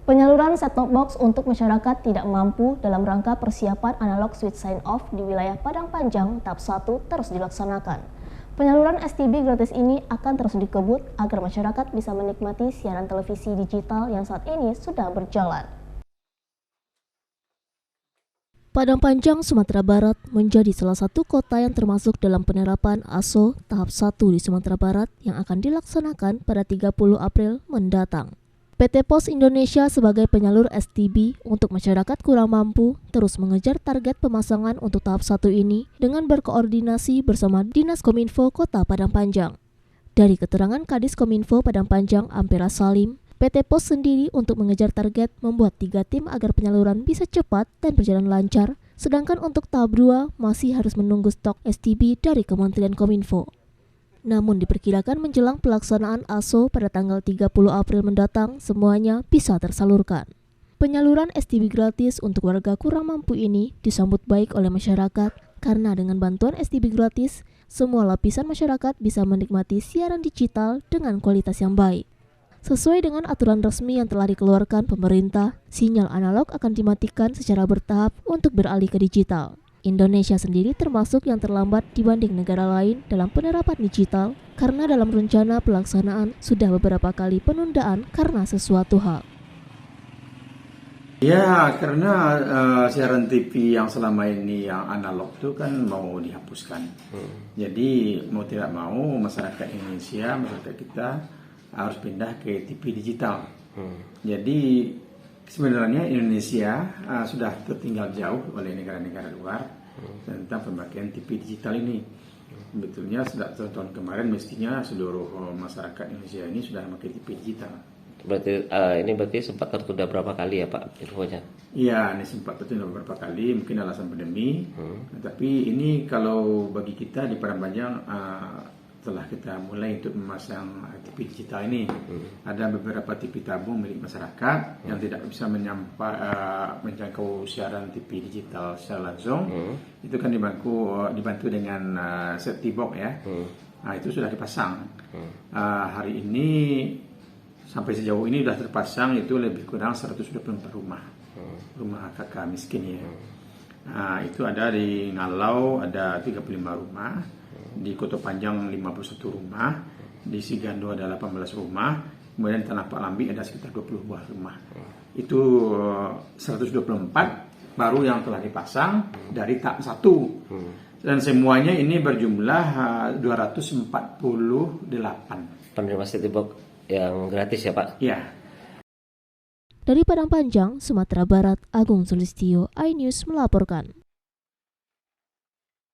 Penyaluran set-top box untuk masyarakat tidak mampu dalam rangka persiapan analog switch sign-off di wilayah Padang Panjang tahap 1 terus dilaksanakan. Penyaluran STB gratis ini akan terus dikebut agar masyarakat bisa menikmati siaran televisi digital yang saat ini sudah berjalan. Padang Panjang, Sumatera Barat menjadi salah satu kota yang termasuk dalam penerapan ASO tahap 1 di Sumatera Barat yang akan dilaksanakan pada 30 April mendatang. PT Pos Indonesia sebagai penyalur STB untuk masyarakat kurang mampu terus mengejar target pemasangan untuk tahap 1 ini dengan berkoordinasi bersama Dinas Kominfo Kota Padang Panjang. Dari keterangan Kadis Kominfo Padang Panjang Ampera Salim, PT Pos sendiri untuk mengejar target membuat 3 tim agar penyaluran bisa cepat dan berjalan lancar, sedangkan untuk tahap 2 masih harus menunggu stok STB dari Kementerian Kominfo. Namun diperkirakan menjelang pelaksanaan ASO pada tanggal 30 April mendatang semuanya bisa tersalurkan. Penyaluran STB gratis untuk warga kurang mampu ini disambut baik oleh masyarakat karena dengan bantuan STB gratis, semua lapisan masyarakat bisa menikmati siaran digital dengan kualitas yang baik. Sesuai dengan aturan resmi yang telah dikeluarkan pemerintah, sinyal analog akan dimatikan secara bertahap untuk beralih ke digital. Indonesia sendiri termasuk yang terlambat dibanding negara lain dalam penerapan digital karena dalam rencana pelaksanaan sudah beberapa kali penundaan karena sesuatu hal. Ya, karena siaran TV yang selama ini yang analog itu kan mau dihapuskan. Jadi mau tidak mau masyarakat Indonesia, masyarakat kita harus pindah ke TV digital. Jadi sebenarnya Indonesia sudah tertinggal jauh oleh negara-negara luar tentang pemakaian TV digital ini. Sebetulnya sudah tahun kemarin mestinya seluruh masyarakat Indonesia ini sudah memakai TV digital. Berarti sempat tertunda berapa kali ya Pak infonya? Iya, ini sempat tertunda beberapa kali, mungkin alasan pandemi. Tapi ini kalau bagi kita di Padang Panjang setelah kita mulai untuk memasang TV digital ini, ada beberapa TV tabung milik masyarakat yang tidak bisa menjangkau siaran TV digital secara langsung. Itu kan dibantu dengan set-top box ya. Nah, itu sudah dipasang. Hari ini sampai sejauh ini sudah terpasang itu lebih kurang 124 rumah kakak miskin ya. Nah, itu ada di Ngalau ada 35 rumah. Di Kota Panjang 51 rumah, di Sigando ada 18 rumah, kemudian Tanah Pak Lambi ada sekitar 20 buah rumah. Itu 124 baru yang telah dipasang dari tahap 1. Dan semuanya ini berjumlah 248 penerima set-top box yang gratis ya Pak? Ya. Dari Padang Panjang, Sumatera Barat, Agung Sulistyo, iNews melaporkan.